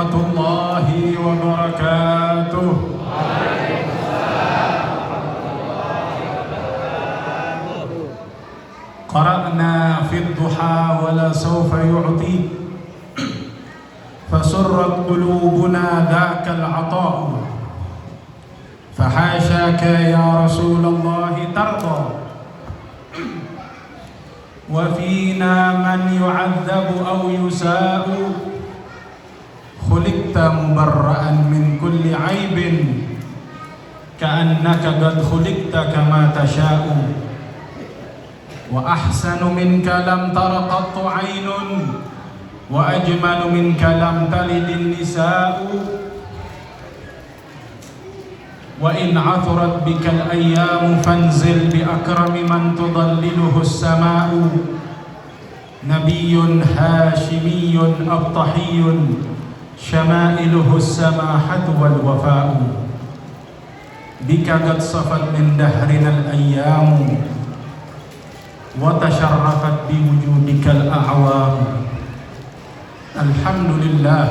warahmatullahi wabarakatuh. Qara'na fid duha wa la sawfa yu'ti fasurrat qulubuna dhakal 'ata'u fahashaka ya Rasulullah tarda wa fina man yu'adzabu aw yusa'u khuliqta mubarra'an min kulli 'aibin ka'annaka qad khuliqta kama tasha'u wa ahsanu minka lam tara qattu 'ainun wa ajmalu minka lam talidin nisa'u wa in 'atharat bikal ayyamu fanzil bi akrami man tudalliluhu as-sama'u nabiyyun hashimiyyun abtahiyyun syama'iluhu as-samahatu wal wafa'u bika qad safat min dahrina al-ayyamu wa tasharrafat bi wujudikal a'wam. Alhamdulillah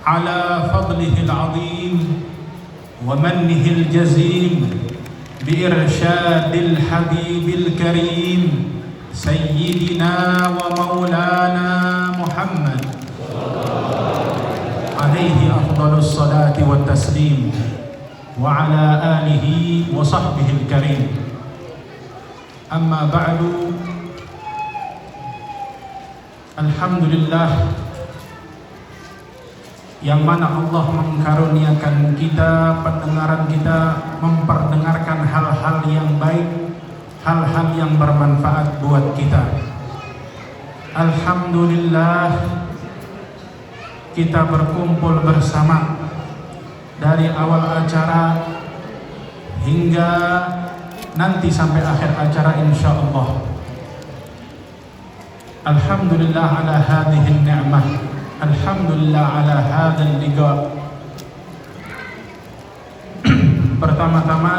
ala fadlihil azim wa mannihil jazim bi irsyadil habibil karim sayyidina wa maulana Muhammad alaihi afdalus salati wat taslim wa ala alihi wa sahbihil karim. Amma ba'du. Alhamdulillah yang mana Allah mengkaruniakan kita, pendengaran kita, memperdengarkan hal-hal yang baik, hal-hal yang bermanfaat buat kita. Alhamdulillah kita berkumpul bersama dari awal acara hingga nanti sampai akhir acara insyaallah. Alhamdulillah ala hadhihi ni'mah. Alhamdulillah ala hadzal liqa. Pertama-tama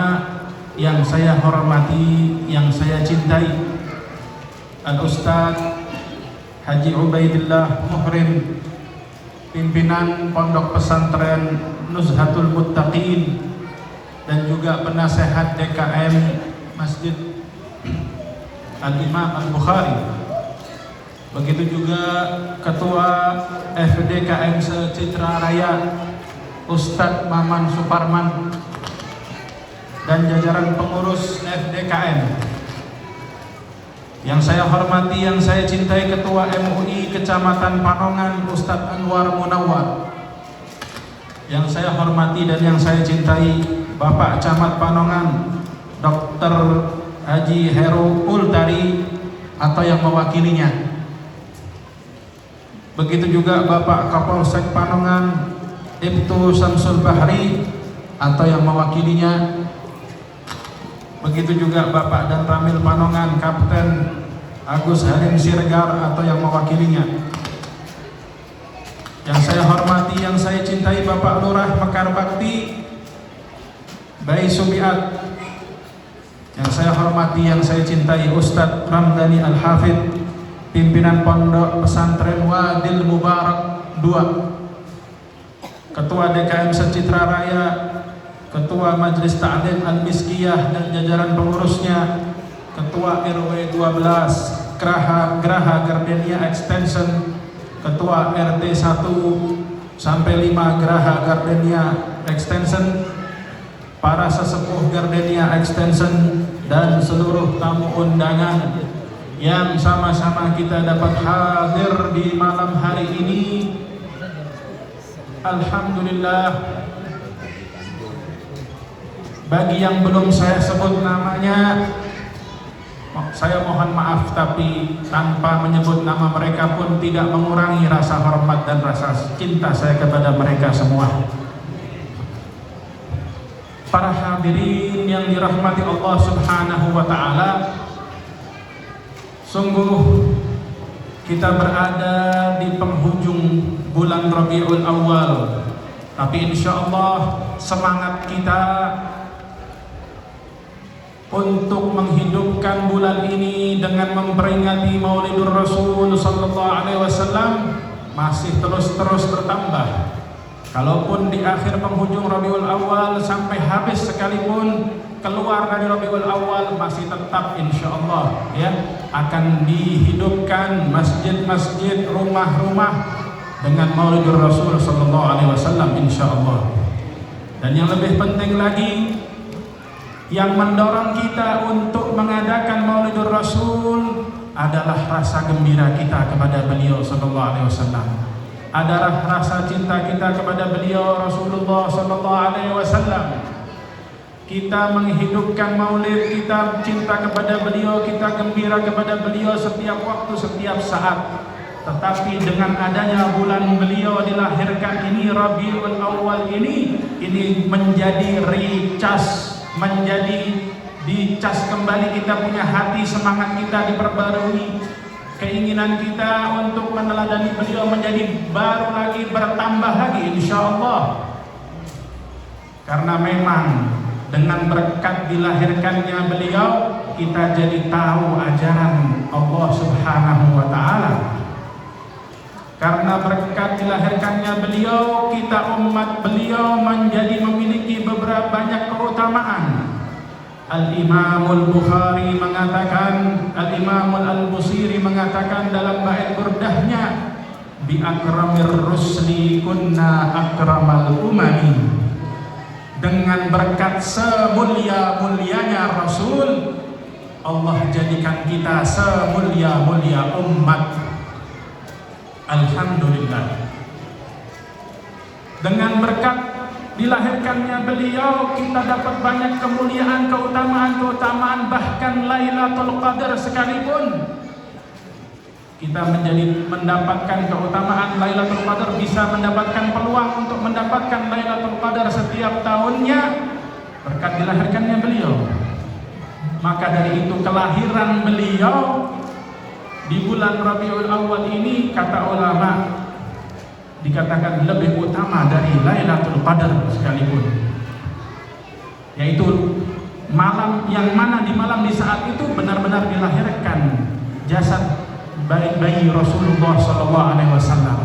yang saya hormati, yang saya cintai, Al-Ustaz Haji Ubaidillah Muhrim, pimpinan Pondok Pesantren Nuzhatul Muttaqin dan juga penasehat DKM Masjid Al-Imam Al-Bukhari. Begitu juga Ketua FDKM Citra Raya Ustadz Maman Suparman dan jajaran pengurus FDKM. Yang saya hormati, yang saya cintai, Ketua MUI Kecamatan Panongan Ustadz Anwar Munawwar. Yang saya hormati dan yang saya cintai, Bapak Camat Panongan Dr. Haji Heru Ultari atau yang mewakilinya. Begitu juga Bapak Kapolsek Panongan Ibtu Samsul Bahri atau yang mewakilinya. Begitu juga Bapak dan Ramil Panongan Kapten Agus Halim Sirgar atau yang mewakilinya. Yang saya hormati, yang saya cintai, Bapak Lurah Mekar Bakti Bayi Subiat. Yang saya hormati, yang saya cintai, Ustadz Ramdhani Al-Hafidh, pimpinan Pondok Pesantren Wadil Mubarak 2, Ketua DKM Secitra Raya, Ketua Majelis Ta'lim Al-Miskiyah dan jajaran pengurusnya, Ketua RW 12 Graha Gardenia Extension, Ketua RT 1 sampai 5 Graha Gardenia Extension, para sesepuh Gardenia Extension dan seluruh tamu undangan yang sama-sama kita dapat hadir di malam hari ini. Alhamdulillah. Bagi yang belum saya sebut namanya, saya mohon maaf, tapi tanpa menyebut nama mereka pun tidak mengurangi rasa hormat dan rasa cinta saya kepada mereka semua. Para hadirin yang dirahmati Allah Subhanahu wa ta'ala, sungguh kita berada di penghujung bulan Rabiul Awal, tapi insya Allah semangat kita untuk menghidupkan bulan ini dengan memperingati Maulidur Rasul sallallahu alaihi wasallam masih terus bertambah. Kalaupun di akhir penghujung Rabiul Awal sampai habis sekalipun, keluar dari Rabiul Awal masih tetap insyaallah ya akan dihidupkan masjid-masjid, rumah-rumah dengan Maulidur Rasul sallallahu alaihi wasallam insyaallah. Dan yang lebih penting lagi, yang mendorong kita untuk mengadakan Maulidur Rasul adalah rasa gembira kita kepada beliau sallallahu alaihi wasallam. Adalah rasa cinta kita kepada beliau Rasulullah sallallahu alaihi wasallam. Kita menghidupkan maulid, kita cinta kepada beliau, kita gembira kepada beliau setiap waktu, setiap saat. Tetapi dengan adanya bulan beliau dilahirkan ini, Rabiul Awal ini menjadi recharge, menjadi dicas kembali kita punya hati, semangat kita diperbarui, keinginan kita untuk meneladani beliau menjadi baru lagi, bertambah lagi insyaallah. Karena memang dengan berkat dilahirkannya beliau, kita jadi tahu ajaran Allah Subhanahu wa taala. Karena berkat dilahirkannya beliau, kita umat beliau menjadi memiliki beberapa banyak keutamaan. Al-Imamul Bukhari mengatakan, Al-Imamul Al-Busiri mengatakan dalam bait burdahnya, bi akramir rusli kunna akramal umami. Dengan berkat semulia-mulianya Rasul, Allah jadikan kita semulia-mulia umat. Alhamdulillah. Dengan berkat dilahirkannya beliau, kita dapat banyak kemuliaan, keutamaan, bahkan Lailatul Qadar sekalipun kita mendapatkan keutamaan Lailatul Qadar, bisa mendapatkan peluang untuk mendapatkan Lailatul Qadar setiap tahunnya berkat dilahirkannya beliau. Maka dari itu kelahiran beliau di bulan Rabiul Awal ini, kata ulama, dikatakan lebih utama dari Lailatul Qadar sekalipun, yaitu malam yang mana di malam di saat itu benar-benar dilahirkan jasad bayi Rasulullah SAW.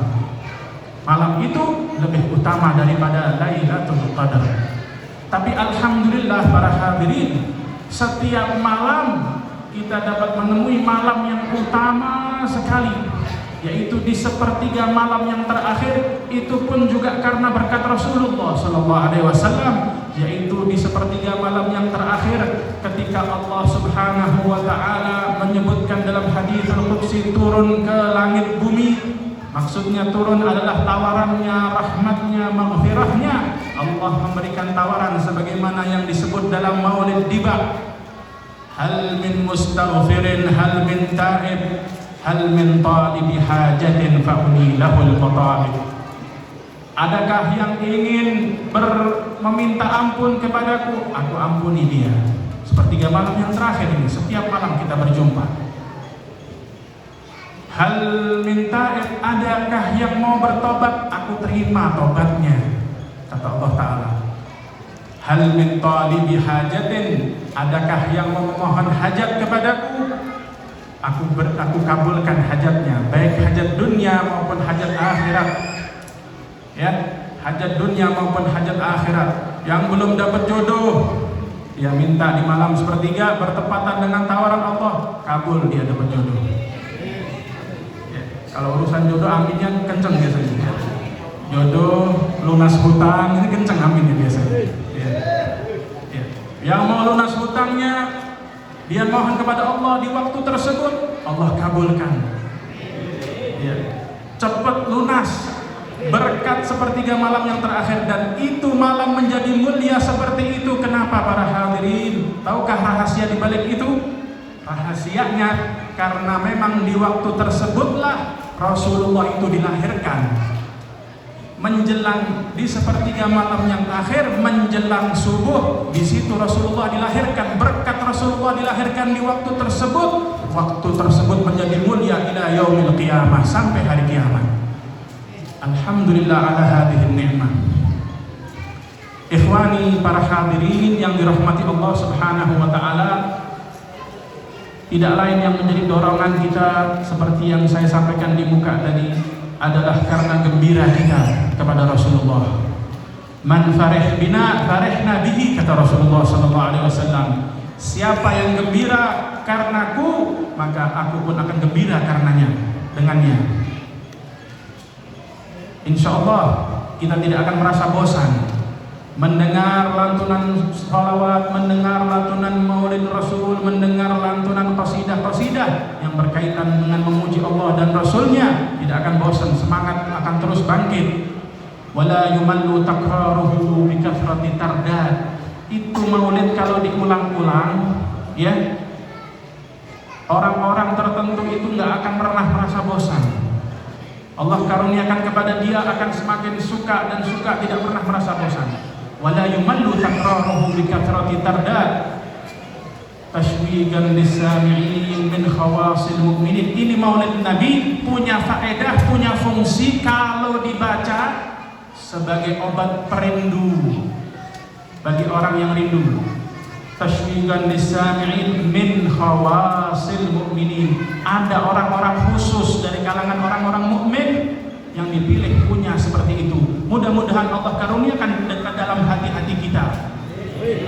Malam itu lebih utama daripada Lailatul Qadar. Tapi alhamdulillah para hadirin, setiap malam kita dapat menemui malam yang utama sekali, yaitu di sepertiga malam yang terakhir. Itu pun juga karena berkat Rasulullah SAW, yaitu di sepertiga malam yang terakhir ketika Allah Subhanahu wa taala menyebutkan dalam hadits al-qudsi turun ke langit bumi. Maksudnya turun adalah tawarannya, rahmatnya, maghfirahnya. Allah memberikan tawaran sebagaimana yang disebut dalam Maulid Diba. Hal min mustaghfirin, hal min ta'ib, hal min talibi hajatin fa'uni lahul qatabib. Adakah yang ingin meminta ampun kepadaku? Aku ampuni dia. Sepertiga malam yang terakhir ini, setiap malam kita berjumpa. Hal min ta'ib, adakah yang mau bertobat? Aku terima tobatnya, kata Allah Ta'ala. Hal min talibi hajatin, adakah yang memohon hajat kepadaku? Aku kabulkan hajatnya, baik hajat dunia maupun hajat akhirat. Ya, hajat dunia maupun hajat akhirat. Yang belum dapat jodoh, dia minta di malam sepertiga bertepatan dengan tawaran Allah, kabul dia dapat jodoh. Ya, kalau urusan jodoh aminnya kenceng biasanya. Jodoh, lunas hutang, ini kenceng aminnya biasanya. Yang mau lunas hutangnya, dia mohon kepada Allah di waktu tersebut, Allah kabulkan. Ya, cepat lunas berkat sepertiga malam yang terakhir, dan itu malam menjadi mulia seperti itu. Kenapa para hadirin? Tahukah rahasia di balik itu? Rahasianya karena memang di waktu tersebutlah Rasulullah itu dilahirkan. Menjelang di sepertiga malam yang akhir, menjelang subuh, di situ Rasulullah dilahirkan. Berkat Rasulullah dilahirkan di waktu tersebut, waktu tersebut menjadi mulia ila yaumil qiyamah, sampai hari kiamat. Alhamdulillah ala hadhihi ni'mah. Ikhwani para hadirin yang dirahmati Allah Subhanahu wa taala, tidak lain yang menjadi dorongan kita seperti yang saya sampaikan di muka tadi adalah karena gembira kita kepada Rasulullah. Man farih bina farihna bihi, kata Rasulullah sallallahu alaihi wasallam. Siapa yang gembira karenaku, maka aku pun akan gembira karenanya, dengannya. Insyaallah kita tidak akan merasa bosan mendengar lantunan salawat, mendengar lantunan maulid Rasul, mendengar lantunan qasidah-qasidah yang berkaitan dengan memuji Allah dan Rasulnya. Tidak akan bosan, semangat akan terus bangkit. Wala yumallu takraruhu bi kathrati tardad. Itu maulid kalau diulang-ulang, ya, orang-orang tertentu itu nggak akan pernah merasa bosan. Allah karuniakan kepada dia akan semakin suka dan suka, tidak pernah merasa bosan. Wala yumallu takraruhu bi kathrati tardad tashwiqan lis-sami'in min khawasil mu'minin. Ini maulid Nabi punya faedah, punya fungsi kalau dibaca sebagai obat perindu bagi orang yang rindu. Tashwiqan lis-sami'in min khawasil mu'minin. Ada orang-orang khusus dari kalangan orang-orang mukmin yang dipilih punya seperti itu. Mudah-mudahan Allah karuniakan dalam hati-hati kita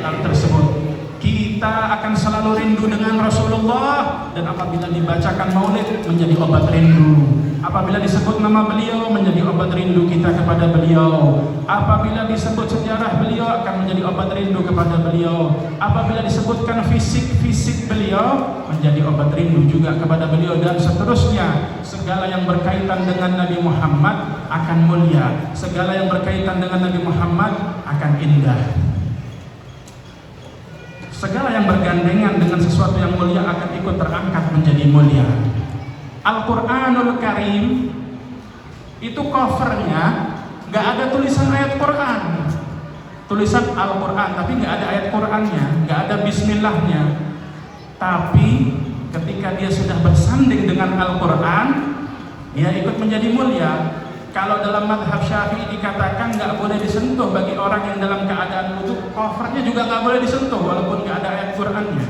hal tersebut. Kita akan selalu rindu dengan Rasulullah, dan apabila dibacakan maulid menjadi obat rindu. Apabila disebut nama beliau menjadi obat rindu kita kepada beliau. Apabila disebut sejarah beliau akan menjadi obat rindu kepada beliau. Apabila disebutkan fisik beliau menjadi obat rindu juga kepada beliau, dan seterusnya. Segala yang berkaitan dengan Nabi Muhammad akan mulia. Segala yang berkaitan dengan Nabi Muhammad akan indah. Segala yang bergandengan dengan sesuatu yang mulia akan ikut terangkat menjadi mulia. Al-Quranul Karim itu covernya nggak ada tulisan ayat Quran, tulisan Al-Quran, tapi nggak ada ayat Qurannya, nggak ada Bismillahnya. Tapi ketika dia sudah bersanding dengan Al-Quran, dia ikut menjadi mulia. Kalau dalam madhab Syafi'i dikatakan nggak boleh disentuh bagi orang yang dalam keadaan wudhu, covernya juga nggak boleh disentuh walaupun nggak ada ayat Qurannya.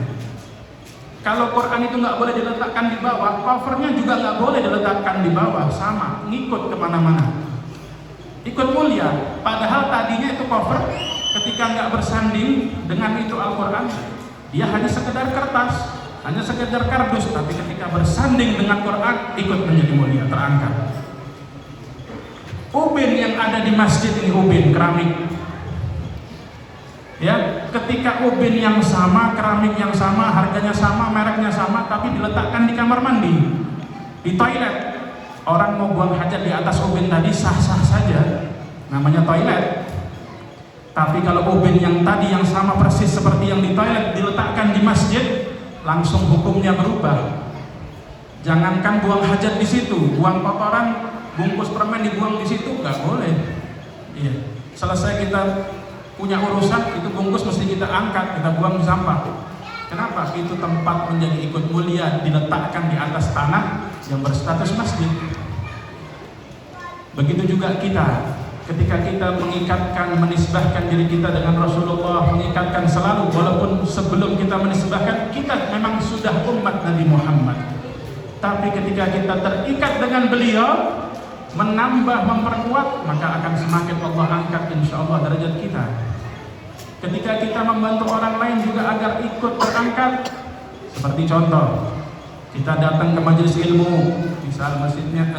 Kalau Quran itu nggak boleh diletakkan di bawah, covernya juga nggak boleh diletakkan di bawah, sama, ngikut kemana-mana, ikut mulia. Padahal tadinya itu cover ketika nggak bersanding dengan itu Al-Quran, dia hanya sekedar kertas, hanya sekedar kardus, tapi ketika bersanding dengan Quran ikut menjadi mulia, terangkat. Ubin yang ada di masjid ini, ubin keramik, ya, ketika ubin yang sama, keramik yang sama, harganya sama, mereknya sama, tapi diletakkan di kamar mandi, di toilet, orang mau buang hajat di atas ubin tadi sah-sah saja, namanya toilet. Tapi kalau ubin yang tadi yang sama persis seperti yang di toilet diletakkan di masjid, langsung hukumnya berubah. Jangankan buang hajat di situ, buang kotoran, bungkus permen dibuang di situ nggak boleh. Iya, selesai kita punya urusan, itu bungkus mesti kita angkat, kita buang di sampah. Kenapa? Itu tempat menjadi ikut mulia, diletakkan di atas tanah yang berstatus masjid. Begitu juga kita, ketika kita mengikatkan, menisbahkan diri kita dengan Rasulullah, mengikatkan selalu, walaupun sebelum kita menisbahkan, kita memang sudah umat Nabi Muhammad. Tapi ketika kita terikat dengan beliau, menambah, memperkuat, maka akan semakin Allah angkat insyaallah derajat kita. Ketika kita membantu orang lain juga agar ikut terangkat, seperti contoh, kita datang ke majelis ilmu, misal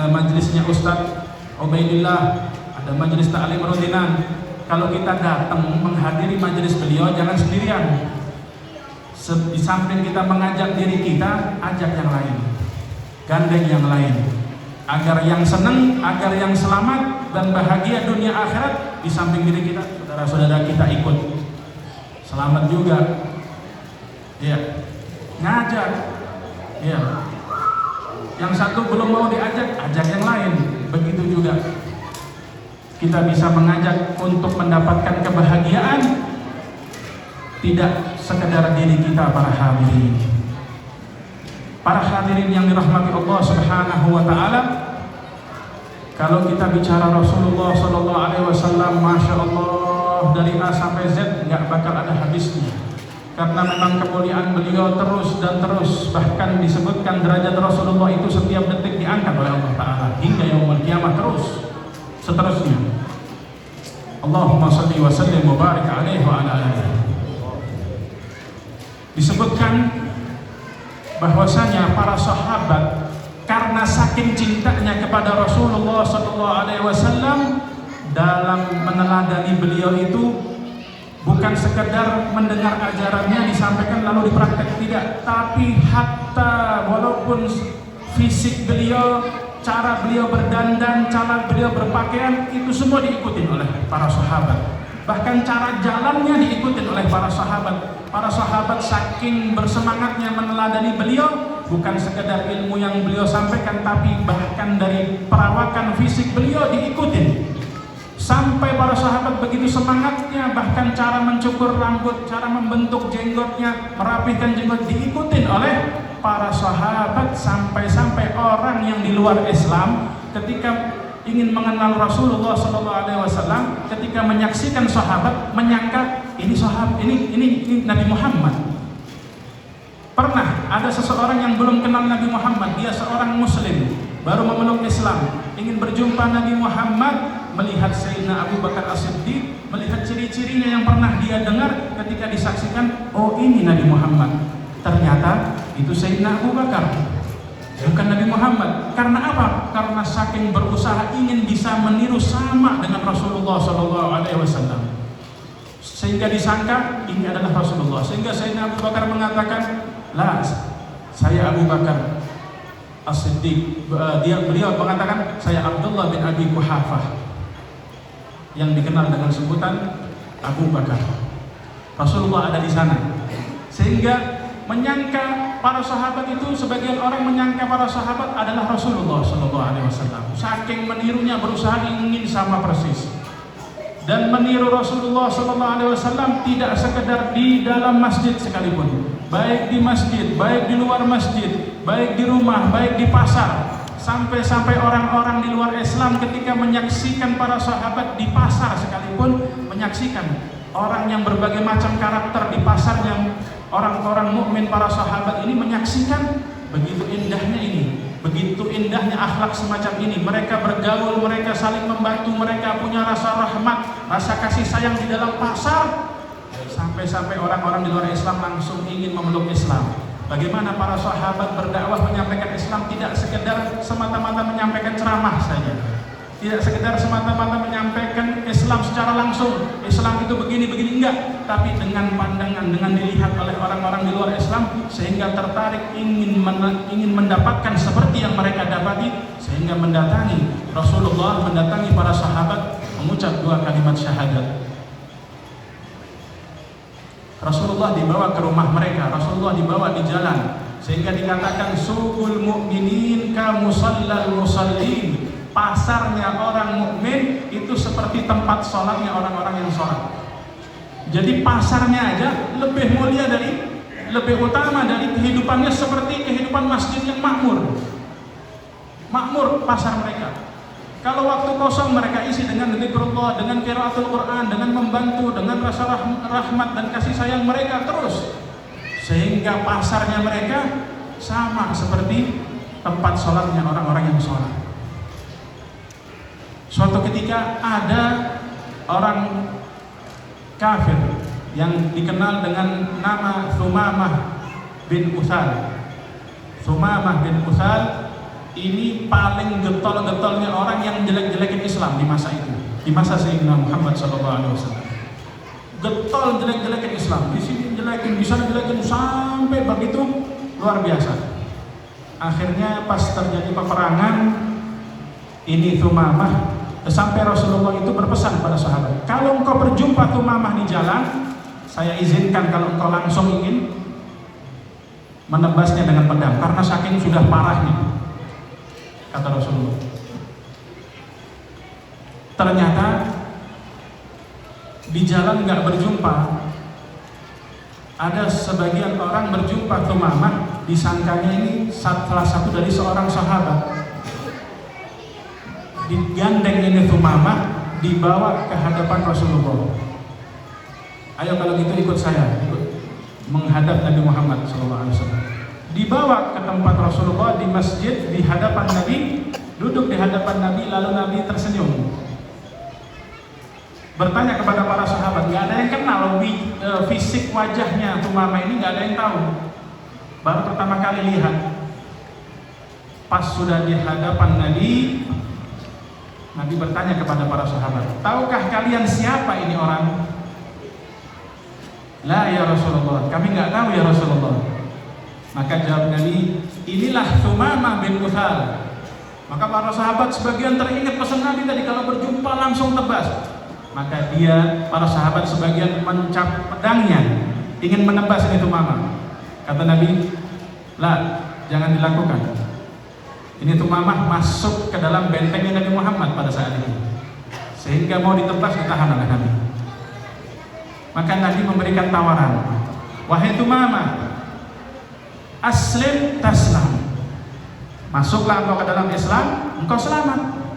majelisnya Ustadz Ubaidillah, ada majelis ta'lim rutinan. Kalau kita datang menghadiri majelis beliau, jangan sendirian. Di samping kita mengajak diri kita, ajak yang lain, gandeng yang lain, agar yang senang, agar yang selamat dan bahagia dunia akhirat. Di samping diri kita, saudara-saudara kita ikut selamat juga, ya, ngajak, ya. Yang satu belum mau diajak, ajak yang lain. Begitu juga kita bisa mengajak untuk mendapatkan kebahagiaan, tidak sekedar diri kita, para hadirin. Para hadirin yang dirahmati Allah Subhanahu wa taala, kalau kita bicara Rasulullah sallallahu alaihi wasallam, Masya Allah, dari A sampai Z nggak bakal ada habisnya. Karena memang kemuliaan beliau terus dan terus, bahkan disebutkan derajat Rasulullah itu setiap detik diangkat oleh Allah Ta'ala hingga yaumul kiamah, terus seterusnya. Allahumma salli wa sallim wa barik alaihi wa ala alihi. Disebutkan bahwasanya para sahabat karena saking cintanya kepada Rasulullah sallallahu alaihi wasallam, dalam meneladani beliau itu bukan sekedar mendengar ajarannya disampaikan lalu dipraktek, tidak, tapi hatta walaupun fisik beliau, cara beliau berdandan, cara beliau berpakaian, itu semua diikuti oleh para sahabat. Bahkan cara jalannya diikuti oleh para sahabat. Para sahabat saking bersemangatnya meneladani beliau, bukan sekedar ilmu yang beliau sampaikan, tapi bahkan dari perawakan fisik beliau diikuti. Sampai para sahabat begitu semangatnya, bahkan cara mencukur rambut, cara membentuk jenggotnya, merapihkan jenggot diikuti oleh para sahabat. Sampai-sampai orang yang di luar Islam ketika ingin mengenal Rasulullah SAW, ketika menyaksikan sahabat menyangka ini sahabat, ini Nabi Muhammad. Pernah ada seseorang yang belum kenal Nabi Muhammad, dia seorang muslim, baru memeluk Islam, ingin berjumpa Nabi Muhammad, melihat Sayyidina Abu Bakar As-Siddiq, melihat ciri-cirinya yang pernah dia dengar, ketika disaksikan, oh ini Nabi Muhammad. Ternyata itu Sayyidina Abu Bakar, bukan Nabi Muhammad. Karena apa? Karena saking berusaha ingin bisa meniru sama dengan Rasulullah SAW, sehingga disangka ini adalah Rasulullah. Sehingga Sayyidina Abu Bakar mengatakan, lah, saya Abu Bakar As-Siddiq. Beliau mengatakan, saya Abdullah bin Abi Quhafah, yang dikenal dengan sebutan Abu Bakar. Rasulullah ada di sana, sehingga menyangka para sahabat itu, sebagian orang menyangka para sahabat adalah Rasulullah SAW. Saking menirunya, berusaha ingin sama persis. Dan meniru Rasulullah SAW tidak sekedar di dalam masjid sekalipun, baik di masjid, baik di luar masjid, baik di rumah, baik di pasar. Sampai-sampai orang-orang di luar Islam ketika menyaksikan para sahabat di pasar sekalipun, menyaksikan orang yang berbagai macam karakter di pasar, yang orang-orang mukmin para sahabat ini menyaksikan begitu indahnya ini, begitu indahnya akhlak semacam ini. Mereka bergaul, mereka saling membantu, mereka punya rasa rahmat, rasa kasih sayang di dalam pasar. Sampai-sampai orang-orang di luar Islam langsung ingin memeluk Islam. Bagaimana para sahabat berdakwah menyampaikan Islam, tidak sekedar semata-mata menyampaikan ceramah saja, tidak sekedar semata-mata menyampaikan Islam secara langsung, Islam itu begini-begini, enggak, tapi dengan pandangan, dengan dilihat oleh orang-orang di luar Islam, sehingga tertarik ingin mendapatkan seperti yang mereka dapati, sehingga mendatangi Rasulullah, mendatangi para sahabat, mengucap 2 kalimat syahadat. Rasulullah dibawa ke rumah mereka, Rasulullah dibawa di jalan, sehingga dikatakan suqul mu'minin ka musallal musallin. Pasarnya orang mukmin itu seperti tempat sholatnya orang-orang yang sholat. Jadi pasarnya aja lebih mulia dari, lebih utama dari kehidupannya, seperti kehidupan masjid yang makmur. Makmur pasar mereka. Kalau waktu kosong mereka isi dengan zikrullah, dengan qiraatul Quran, dengan membantu, dengan rasa rahmat dan kasih sayang mereka terus. Sehingga pasarnya mereka sama seperti tempat sholatnya orang-orang yang sholat. Suatu ketika ada orang kafir yang dikenal dengan nama Thumamah bin Utsal. Thumamah bin Utsal ini paling getol-getolnya orang yang jelek-jelekin Islam di masa itu, di masa Sayyidina Muhammad SAW. Getol jelek-jelekin Islam, di sini jelekin, di sana jelekin, sampai begitu luar biasa. Akhirnya pas terjadi peperangan ini Thumamah, sampai Rasulullah itu berpesan pada sahabat, kalau engkau berjumpa Thumamah di jalan, saya izinkan kalau engkau langsung ingin menebasnya dengan pedang, karena saking sudah parahnya, kata Rasulullah. Ternyata di jalan nggak berjumpa, ada sebagian orang berjumpa Thumamah, disangkanya ini salah satu dari seorang sahabat. Digandeng ini Thumamah, dibawa ke hadapan Rasulullah. Ayo kalau gitu ikut saya, ikut menghadap Nabi Muhammad SAW. Dibawa ke tempat Rasulullah di masjid, di hadapan Nabi, duduk di hadapan Nabi, lalu Nabi tersenyum. bertanya kepada para sahabat, nggak ada yang kenal fisik wajahnya Thumamah ini, nggak ada yang tahu. Baru pertama kali lihat. Pas sudah di hadapan Nabi, Nabi bertanya kepada para sahabat, tahukah kalian siapa ini orang? La ya Rasulullah, kami nggak tahu ya Rasulullah. Maka jawab Nabi, inilah Thumamah bin Uthal. Maka para sahabat sebagian teringat pesan Nabi tadi, kalau berjumpa langsung tebas. Maka para sahabat sebagian mencap pedangnya, ingin menebas ini Thumamah. Kata Nabi, la, jangan dilakukan. Ini Thumamah masuk ke dalam bentengnya Nabi Muhammad pada saat itu, sehingga mau ditebas ditahan oleh Nabi. Maka Nabi memberikan tawaran, wahai Thumamah, aslim taslam, masuklah engkau ke dalam Islam, engkau selamat.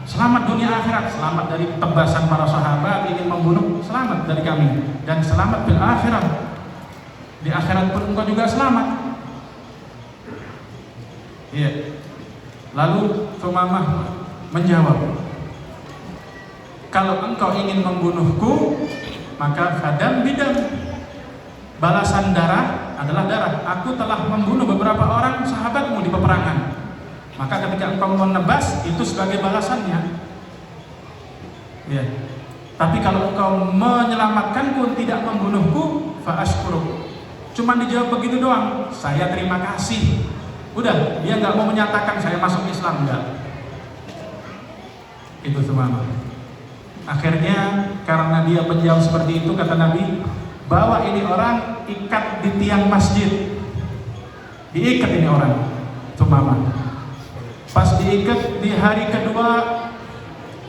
Selamat dunia akhirat, selamat dari tebasan para sahabat ingin membunuh, selamat dari kami, dan selamat bil akhirat. Di akhirat pun engkau juga selamat. Iya. Lalu Thumamah menjawab, kalau engkau ingin membunuhku, maka fadam bidam, balasan darah adalah darah. Aku telah membunuh beberapa orang sahabatmu di peperangan, maka ketika engkau menebas, itu sebagai balasannya. Iya. Tapi kalau engkau menyelamatkanku, tidak membunuhku, fa ashkuruk. Cuma dijawab begitu doang, saya terima kasih. Udah, dia nggak mau menyatakan saya masuk Islam, enggak. Itu Thumamah. Akhirnya karena dia menjawab seperti itu, kata Nabi, bawa ini orang, ikat di tiang masjid. Diikat ini orang, Thumamah. Pas diikat, di hari kedua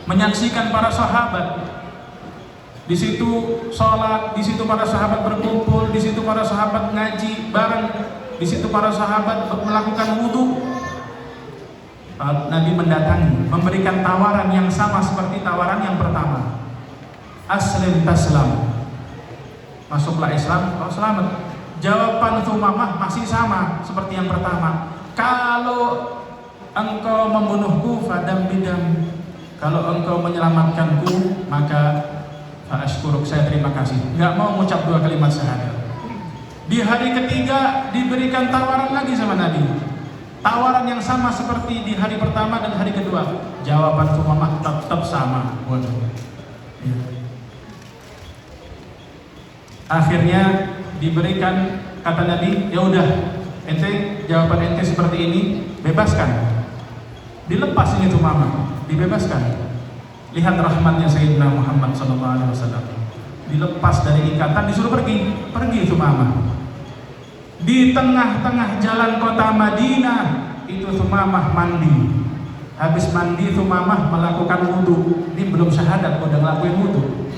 menyaksikan para sahabat. Di situ sholat, di situ para sahabat berkumpul, di situ para sahabat ngaji bareng. Di situ para sahabat melakukan wudhu. Nabi mendatangi, memberikan tawaran yang sama seperti tawaran yang pertama. Aslim taslam, masuklah Islam, kau selamat. Jawaban Thumamah masih sama seperti yang pertama. Kalau engkau membunuhku, fadam bidam. Kalau engkau menyelamatkanku, maka fa'ashkuruk, saya terima kasih. Nggak mau mengucap dua kalimat syahadat. Di hari ketiga diberikan tawaran lagi sama Nabi, tawaran yang sama seperti di hari pertama dan hari kedua. Jawaban Thumamah tetap sama. Ya. Akhirnya diberikan, kata Nabi, ya udah, ente jawaban ente seperti ini, bebaskan. Dilepas ini Thumamah, dibebaskan. Lihat rahmatnya Sayyidina Muhammad SAW. Dilepas dari ikatan, disuruh pergi Thumamah. Di tengah-tengah jalan kota Madinah itu Thumamah mandi. Habis mandi Thumamah melakukan wudhu. Ini belum syahadat, udah ngelakuin wudhu.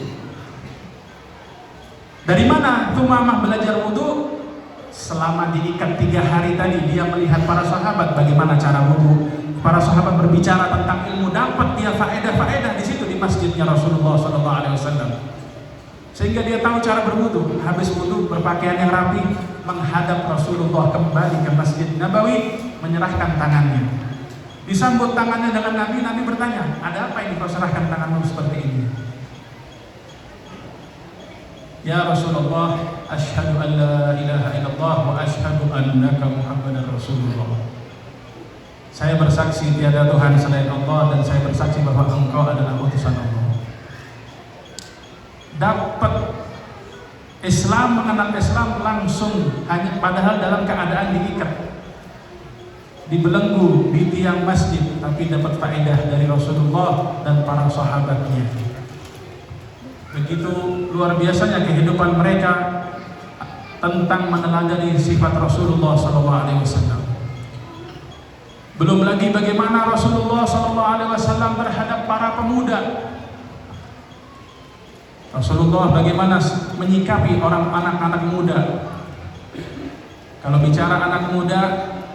Dari mana Thumamah belajar wudhu? Selama diikat 3 hari tadi, dia melihat para sahabat bagaimana cara wudhu. Para sahabat berbicara tentang ilmu, dapat dia faedah-faedah di situ di masjidnya Rasulullah SAW. Sehingga dia tahu cara berwudu. Habis wudu berpakaian yang rapi, menghadap Rasulullah kembali ke Masjid Nabawi, menyerahkan tangannya. Disambut tangannya dengan Nabi. Nabi bertanya, ada apa ini kau serahkan tanganmu seperti ini? Ya Rasulullah, asyhadu an la ilaha illallah wa asyhadu annaka Muhammadar Rasulullah. Saya bersaksi tiada Tuhan selain Allah, dan saya bersaksi bahwa engkau adalah utusan Allah. Dapat Islam, mengenal Islam langsung, hanya padahal dalam keadaan diikat, dibelenggu di tiang masjid, tapi dapat faedah dari Rasulullah dan para sahabatnya. Begitu luar biasanya kehidupan mereka tentang meneladani sifat Rasulullah SAW. Belum lagi bagaimana Rasulullah SAW terhadap para pemuda. Rasulullah bagaimana menyikapi anak-anak muda. Kalau bicara anak muda,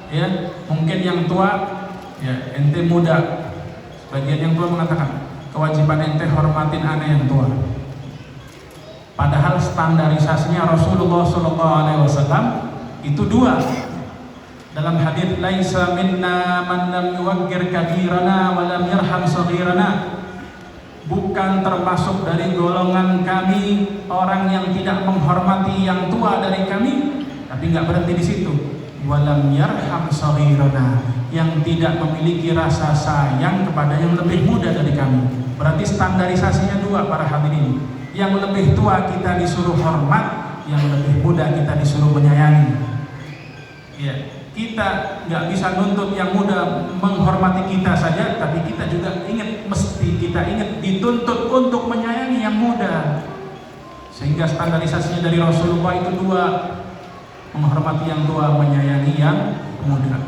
ya mungkin yang tua, ya ente muda. Sebagian yang tua mengatakan kewajiban ente hormatin anak yang tua. Padahal standarisasinya Rasulullah SAW itu 2. Dalam hadis laisa minna man lam yuwaqqir kabirana wa lam yarham saghirana. bukan termasuk dari golongan kami orang yang tidak menghormati yang tua dari kami. Tapi nggak berhenti di situ. Walam yarham saghirana, yang tidak memiliki rasa sayang kepada yang lebih muda dari kami. Berarti standarisasinya dua para hadirin. Yang lebih tua kita disuruh hormat, yang lebih muda kita disuruh menyayangi. Ya, kita nggak bisa nuntut yang muda menghormati kita saja, tapi kita juga mesti kita ingat dituntut untuk menyayangi yang muda. Sehingga standarisasinya dari Rasulullah itu dua, menghormati yang tua, menyayangi yang muda.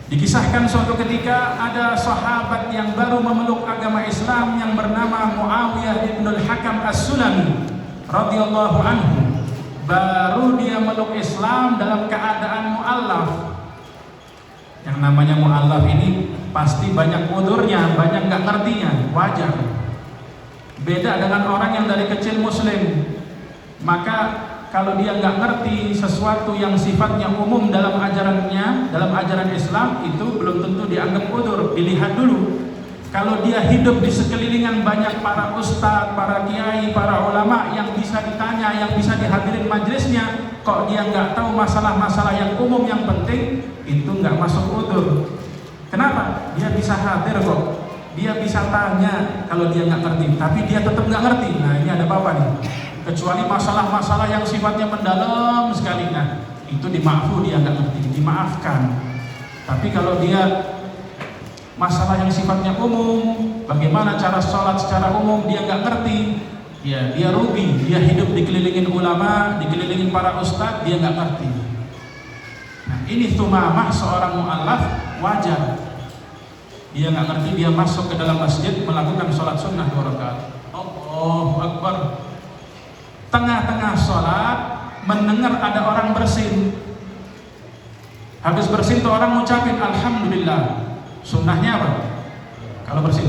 Dikisahkan suatu ketika ada sahabat yang baru memeluk agama Islam yang bernama Muawiyah ibn al-Hakam as-Sulami radhiyallahu anhu. Baru dia meluk Islam dalam keadaan mu'allaf. Yang namanya mu'allaf ini pasti banyak udurnya, banyak nggak ngertinya, wajar. Beda dengan orang yang dari kecil muslim. Maka kalau dia nggak ngerti sesuatu yang sifatnya umum dalam ajarannya, dalam ajaran Islam, itu belum tentu dianggap udur. Dilihat dulu. Kalau dia hidup di sekelilingan banyak para ustadz, para kiai, para ulama yang bisa ditanya, yang bisa dihadirin majelisnya, kok dia nggak tahu masalah-masalah yang umum yang penting, itu nggak masuk udur. Kenapa? Dia bisa hadir kok, dia bisa tanya kalau dia nggak ngerti, tapi dia tetap nggak ngerti. Nah ini ada apa nih? Kecuali masalah-masalah yang sifatnya mendalam sekali, nah itu dia nggak ngerti, dimaafkan. Tapi kalau dia masalah yang sifatnya umum, bagaimana cara sholat secara umum dia nggak ngerti, ya dia rugi. Dia hidup dikelilingin ulama, dikelilingin para ustadz, dia nggak ngerti. Nah ini Thumamah seorang mu'allaf, wajar. Dia nggak ngerti, dia masuk ke dalam masjid melakukan sholat sunnah 2 rakaat. Allahu Akbar. Tengah-tengah sholat mendengar ada orang bersin. Habis bersin tuh orang ngucapin alhamdulillah. Sunnahnya apa? Kalau bersin,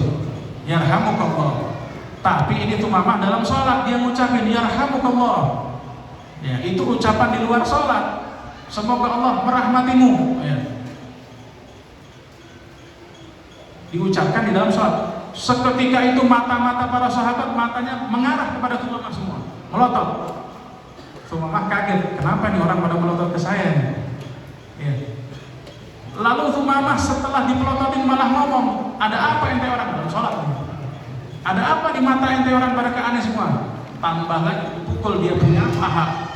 yarhamukallah. Tapi ini tuh mama dalam sholat dia ngucapin yarhamukallah. Ya, itu ucapan di luar sholat. Semoga Allah merahmatimu. Ya. Diucapkan di dalam sholat. Seketika itu mata-mata para sahabat matanya mengarah kepada Thumamah semua, melotot. Thumamah kaget, kenapa nih orang pada melotot ke saya nih? Ya. Lalu Thumamah setelah dipelototin malah ngomong, ada apa ente orang dalam sholat? Ada apa di mata ente orang pada keaneh semua? Tambah lagi pukul dia punya paha.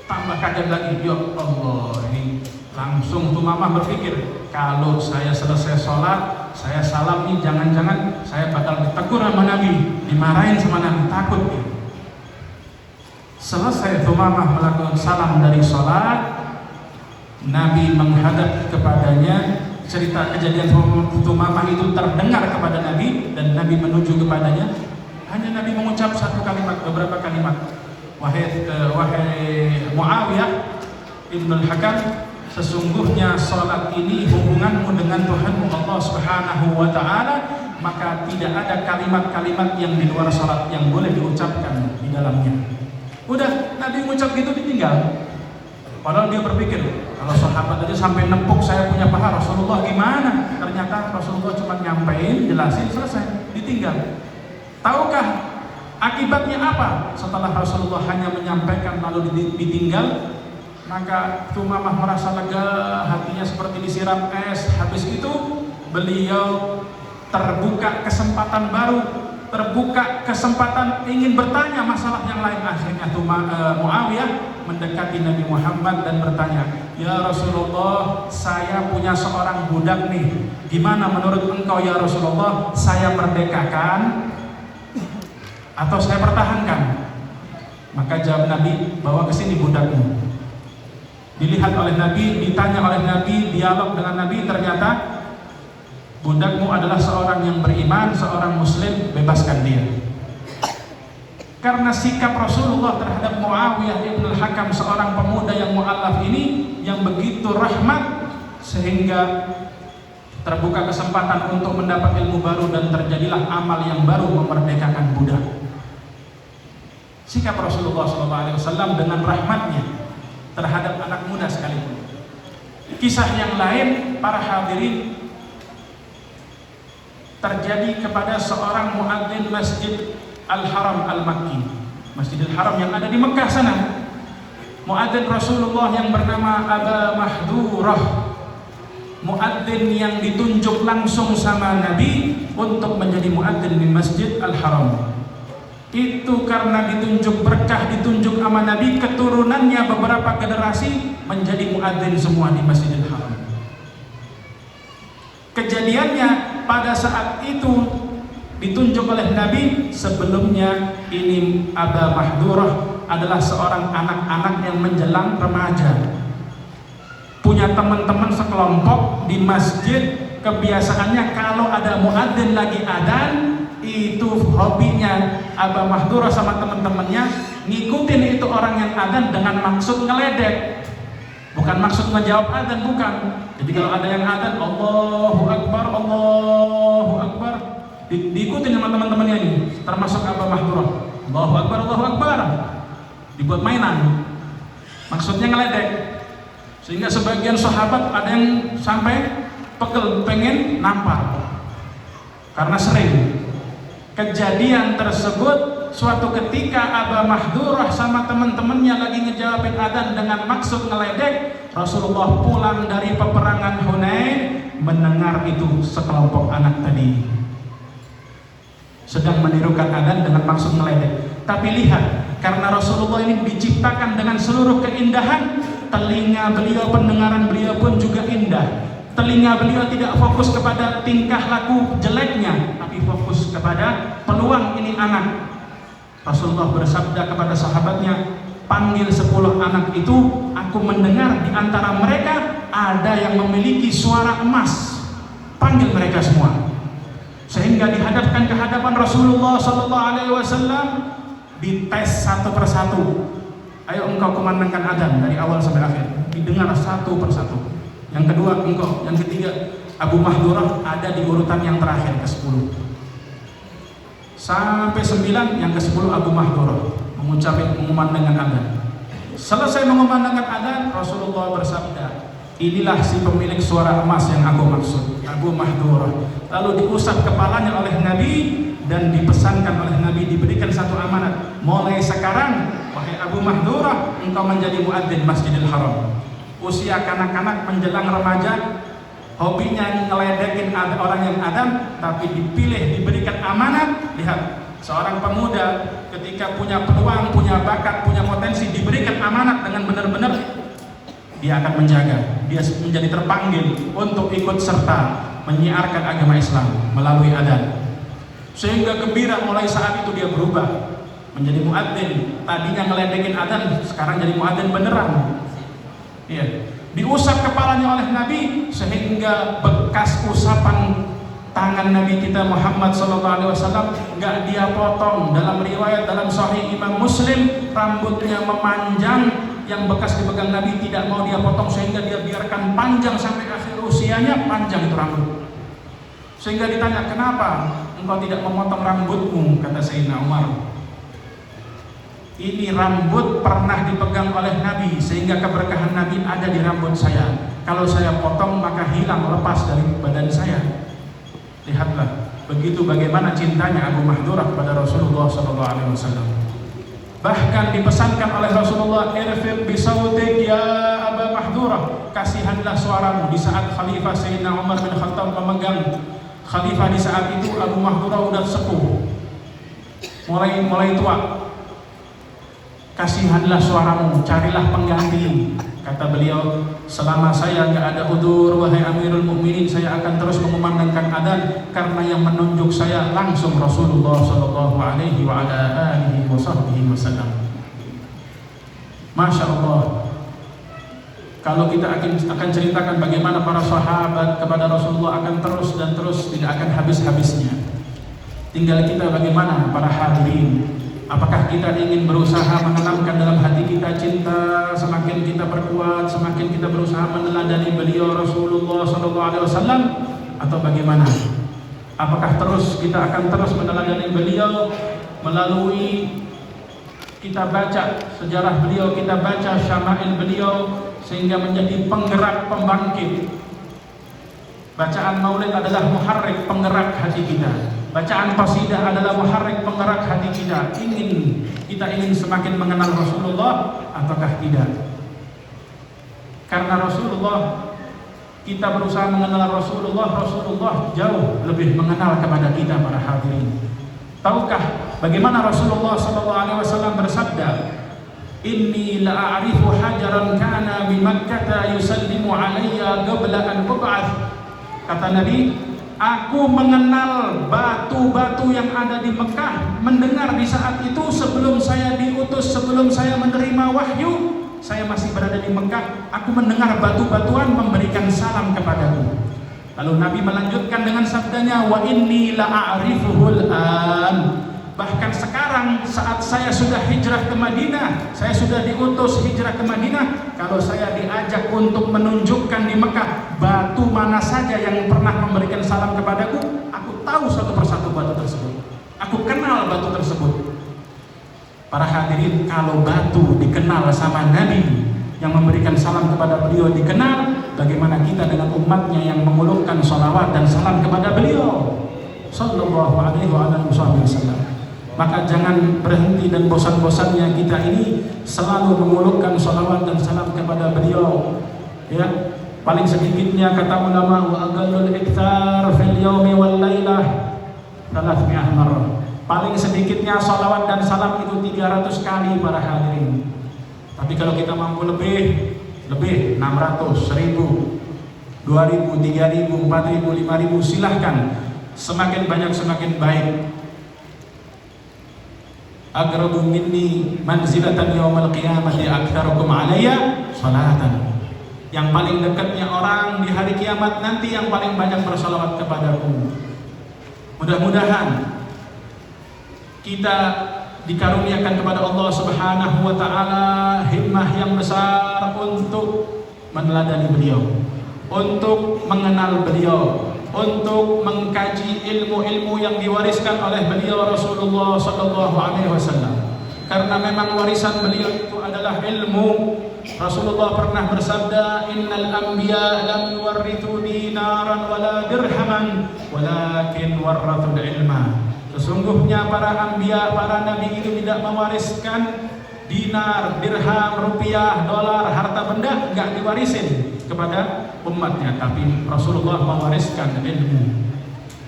Tambah kaget lagi, ya Allah, ini langsung Thumamah berpikir, kalau saya selesai sholat, saya salam nih, jangan-jangan saya bakal ditegur sama Nabi, dimarahin sama Nabi, takut nih. Selesai Thumamah melakukan salam dari sholat, Nabi menghadap kepadanya, cerita kejadian Thumamah itu terdengar kepada Nabi dan Nabi menuju kepadanya. Hanya Nabi mengucap satu kalimat, beberapa kalimat. Wahai Muawiyah ibn al-Hakam, sesungguhnya sholat ini hubunganmu dengan Tuhanmu Allah Subhanahu wa Ta'ala, maka tidak ada kalimat-kalimat yang di luar sholat yang boleh diucapkan di dalamnya. Udah Nabi mengucap gitu ditinggal. Padahal dia berpikir, kalau sahabat aja sampai nepuk saya punya paha, Rasulullah gimana? Ternyata Rasulullah cuma nyampein, jelasin, selesai, ditinggal. Tahukah akibatnya apa? Setelah Rasulullah hanya menyampaikan lalu ditinggal, maka Thumamah merasa lega, hatinya seperti disiram es. Habis itu beliau terbuka kesempatan baru, terbuka kesempatan ingin bertanya masalah yang lain. Akhirnya Muawiyah mendekati Nabi Muhammad dan bertanya, ya Rasulullah, saya punya seorang budak nih, gimana menurut engkau ya Rasulullah, saya merdekakan atau saya pertahankan? Maka jawab Nabi, bawa ke sini budakmu. Dilihat oleh Nabi, ditanya oleh Nabi, dialog dengan Nabi, ternyata budakmu adalah seorang yang beriman, seorang muslim, bebaskan dia. Karena sikap Rasulullah terhadap Muawiyah ibn al-Hakam, seorang pemuda yang mu'allaf ini, yang begitu rahmat, sehingga terbuka kesempatan untuk mendapat ilmu baru dan terjadilah amal yang baru memerdekakan budak. Sikap Rasulullah SAW dengan rahmatnya terhadap anak muda sekalipun. Kisah yang lain, para hadirin, terjadi kepada seorang muadzin Masjid Al-Haram Al-Makki, Masjidil Haram yang ada di Mekah sana. Muadzin Rasulullah yang bernama Aba Mahdurah, muadzin yang ditunjuk langsung sama Nabi untuk menjadi muadzin di Masjid Al-Haram. Itu karena ditunjuk berkah, ditunjuk sama Nabi, keturunannya beberapa generasi menjadi muadzin semua di Masjidil Haram. Kejadiannya pada saat itu ditunjuk oleh Nabi. Sebelumnya ini Aba Mahdurah adalah seorang anak-anak yang menjelang remaja, punya teman-teman sekelompok di masjid. Kebiasaannya kalau ada muadzin lagi adzan, itu hobinya Aba Mahdurah sama teman-temannya ngikutin itu orang yang adzan dengan maksud ngeledek, bukan maksud menjawab adzan, bukan. Jadi kalau ada yang adzan Allahu Akbar, Allahu Akbar, diikutin sama teman-temannya ini, termasuk Aba Mahdurah. Allahu Akbar, Allahu Akbar, dibuat mainan, maksudnya ngeledek. Sehingga sebagian sahabat ada yang sampai pegel, pengen nampar karena sering. Kejadian tersebut suatu ketika Aba Mahdurah sama teman-temannya lagi ngejawabin adzan dengan maksud ngeledek. Rasulullah pulang dari peperangan Hunain, mendengar itu sekelompok anak tadi sedang menirukan adzan dengan maksud ngeledek. Tapi lihat, karena Rasulullah ini diciptakan dengan seluruh keindahan, telinga beliau, pendengaran beliau pun juga indah. Telinga beliau tidak fokus kepada tingkah laku jeleknya, tapi fokus kepada peluang ini anak. Rasulullah bersabda kepada sahabatnya, panggil 10 anak itu, aku mendengar di antara mereka ada yang memiliki suara emas. Panggil mereka semua. Sehingga dihadapkan ke hadapan Rasulullah SAW, dites satu persatu. Ayo engkau kumandangkan adzan dari awal sampai akhir, didengar satu persatu. Yang kedua engkau, yang ketiga. Abu Mahdurah ada di urutan yang terakhir, ke-10 sampai 9. Yang ke-10 Abu Mahdurah mengucapkan mengumandangkan adzan. Selesai mengumandangkan adzan, Rasulullah bersabda, inilah si pemilik suara emas yang aku maksud, Abu Mahdurah. Lalu diusap kepalanya oleh Nabi dan dipesankan oleh Nabi, diberikan satu amanat, mulai sekarang wahai Abu Mahdurah, engkau menjadi muadzin Masjidil Haram. Usia kanak-kanak menjelang remaja, hobinya ngeledekin orang yang adzan, tapi dipilih, diberikan amanat. Lihat, seorang pemuda ketika punya peluang, punya bakat, punya potensi, diberikan amanat dengan benar-benar, dia akan menjaga. Dia menjadi terpanggil untuk ikut serta menyiarkan agama Islam melalui adzan. Sehingga gembira, mulai saat itu dia berubah menjadi muadzin. Tadinya ngeledekin adzan, sekarang jadi muadzin beneran. Iya, diusap kepalanya oleh Nabi sehingga bekas usapan tangan Nabi kita Muhammad SAW nggak dia potong. Dalam riwayat dalam Sahih Imam Muslim, rambutnya memanjang, yang bekas dipegang Nabi tidak mau dia potong, sehingga dia biarkan panjang sampai akhir usianya, panjang itu rambut. Sehingga ditanya, kenapa engkau tidak memotong rambutmu? Kata Sayyidina Umar, ini rambut pernah dipegang oleh Nabi, sehingga keberkahan Nabi ada di rambut saya. Kalau saya potong maka hilang, lepas dari badan saya. Lihatlah, begitu bagaimana cintanya Abu Mahdurah kepada Rasulullah SAW. Bahkan dipesankan oleh Rasulullah, irfid bisautik ya Abu Mahdurah, kasihanlah suaramu. Di saat Khalifah Sayyidina Umar bin Khattab memegang Khalifah di saat itu, Abu Mahdurah udah sepuh, mulai tua. Kasihanlah suaramu, carilah pengganti. Kata beliau, selama saya nggak ada udzur wahai Amirul Mukminin, saya akan terus mengumandangkan adzan, karena yang menunjuk saya langsung Rasulullah sallallahu alaihi wa ala alihi wasallam. Masya Allah. Kalau kita akan ceritakan bagaimana para sahabat kepada Rasulullah akan terus dan terus, tidak akan habis-habisnya. Tinggal kita bagaimana para hadirin. Apakah kita ingin berusaha menanamkan dalam hati kita cinta, semakin kita perkuat, semakin kita berusaha meneladani beliau Rasulullah SAW, atau bagaimana? Apakah terus kita akan terus meneladani beliau melalui kita baca sejarah beliau, kita baca syama'il beliau, sehingga menjadi penggerak pembangkit Bacaan maulid adalah muharrik, penggerak hati kita. Bacaan qasidah adalah muharrik, penggerak hati kita. Kita ingin semakin mengenal Rasulullah ataukah tidak? Karena Rasulullah, kita berusaha mengenal Rasulullah jauh lebih mengenal kepada kita para hadirin. Tahukah bagaimana Rasulullah SAW bersabda, "Inni la'arifu hajaran kana bi Makkah yusallimu alayya qabla an ub'ats." Kata Nabi, aku mengenal batu-batu yang ada di Mekah, mendengar di saat itu sebelum saya diutus, sebelum saya menerima wahyu, saya masih berada di Mekah, aku mendengar batu-batuan memberikan salam kepadaku. Lalu Nabi melanjutkan dengan sabdanya, "Wa inni la'arifuhul an." Bahkan sekarang saat saya sudah hijrah ke Madinah, saya sudah diutus hijrah ke Madinah, kalau saya diajak untuk menunjukkan di Mekah batu mana saja yang pernah memberikan salam kepadaku, aku tahu satu persatu batu tersebut. Aku kenal batu tersebut. Para hadirin, kalau batu dikenal sama Nabi yang memberikan salam kepada beliau dikenal, bagaimana kita dengan umatnya yang mengulurkan salawat dan salam kepada beliau sallallahu alaihi wasallam. Maka jangan berhenti dan bosan-bosannya kita ini selalu mengulurkan salawat dan salam kepada beliau. Ya, paling sedikitnya kata ulama, wa aqallul iktsar fil yaumi wal lailah 300 marrah. Paling sedikitnya salawat dan salam itu 300 kali para hadirin. Tapi kalau kita mampu lebih 600, 1000, 2000, 3000, 4000, 5000, silahkan. Semakin banyak semakin baik. Aqrabu minni manzilatan yaumal qiyamati aktsarukum alayya salatan. Yang paling dekatnya orang di hari kiamat nanti yang paling banyak bersalawat kepadaku. Mudah-mudahan kita dikaruniakan kepada Allah Subhanahu wa taala himmah yang besar untuk meneladani beliau, untuk mengenal beliau, untuk mengkaji ilmu-ilmu yang diwariskan oleh beliau Rasulullah sallallahu alaihi wasallam. Karena memang warisan beliau itu adalah ilmu. Rasulullah pernah bersabda, "Innal anbiya lam yuwarrithu dinaran wala dirhaman, walakin warrathul ilma." Sesungguhnya para anbiya, para nabi itu tidak mewariskan dinar, dirham, rupiah, dolar, harta benda, enggak diwarisin kepada umatnya, tapi Rasulullah mewariskan ilmu.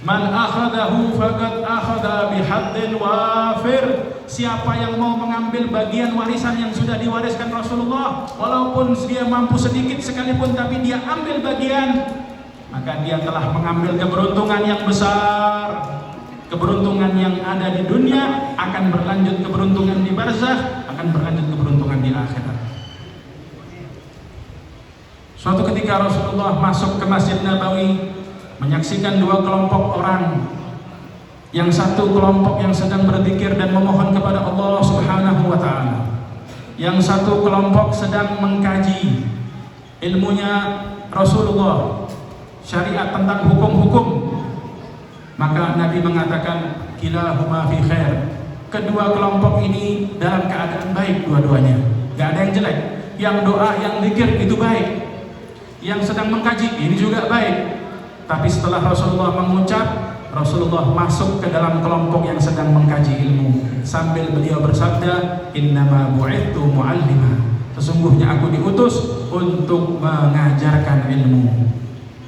Man akhadahu faqad akhadha bihaddin wafir. Siapa yang mau mengambil bagian warisan yang sudah diwariskan Rasulullah, walaupun dia mampu sedikit sekalipun, tapi dia ambil bagian, maka dia telah mengambil keberuntungan yang besar. Keberuntungan yang ada di dunia akan berlanjut keberuntungan di barzakh, akan berlanjut keberuntungan di akhirat. Suatu ketika Rasulullah masuk ke Masjid Nabawi, menyaksikan dua kelompok orang. Yang satu kelompok yang sedang berzikir dan memohon kepada Allah Subhanahu wa taala. Yang satu kelompok sedang mengkaji ilmunya Rasulullah, syariat tentang hukum-hukum. Maka Nabi mengatakan, kilahuma fi khair. Kedua kelompok ini dalam keadaan baik dua-duanya. Gak ada yang jelek. Yang doa, yang zikir itu baik. Yang sedang mengkaji ini juga baik. Tapi setelah Rasulullah mengucap, Rasulullah masuk ke dalam kelompok yang sedang mengkaji ilmu sambil beliau bersabda, innama bu'ithu mu'allima. Sesungguhnya aku diutus untuk mengajarkan ilmu.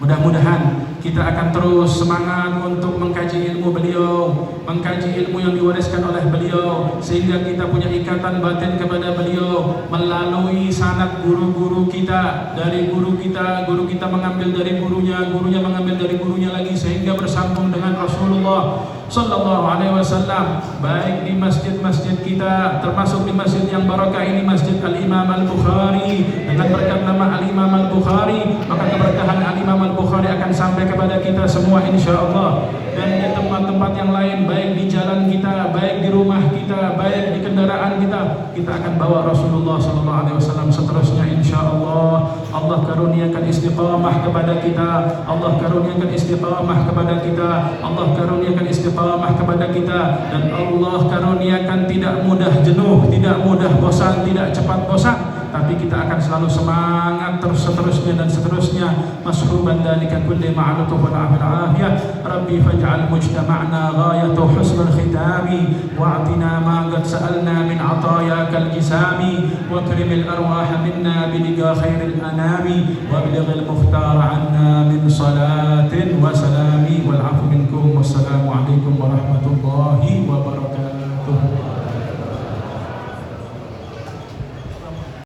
Mudah-mudahan kita akan terus semangat untuk mengkaji ilmu beliau, mengkaji ilmu yang diwariskan oleh beliau, sehingga kita punya ikatan batin kepada beliau melalui sanad guru-guru kita. Dari guru kita mengambil dari gurunya, gurunya mengambil dari gurunya lagi, sehingga bersambung dengan Rasulullah sallallahu alaihi wasallam, baik di masjid-masjid kita, termasuk di masjid yang barakah ini, Masjid Al-Imam Al-Bukhari. Dengan berkat nama Al-Imam Al-Bukhari, maka keberkahan Al-Imam Al-Bukhari akan sampai kepada kita semua insyaallah. Dan di tempat-tempat yang lain, baik di jalan kita, baik di rumah kita, baik di kendaraan kita akan bawa Rasulullah sallallahu alaihi wasallam seterusnya insyaallah. Allah karuniakan istiqamah kepada kita, Allah karuniakan istiqamah kepada kita, Allah karuniakan istiqamah kepada kita, dan Allah karuniakan tidak mudah jenuh, tidak mudah bosan, tidak cepat bosan tapi kita akan selalu semangat terus seterusnya dan seterusnya. Masruban dalika kulli ma'alutuh wal afiyah. Rabbi faj'al mujtama'na ghayatu husnul khitami wa'atina ma qad sa'alna min atayakal jisami wa karimil arwah minna biliga khairil anami wa bilighil mukhtar anna min salatin wa salam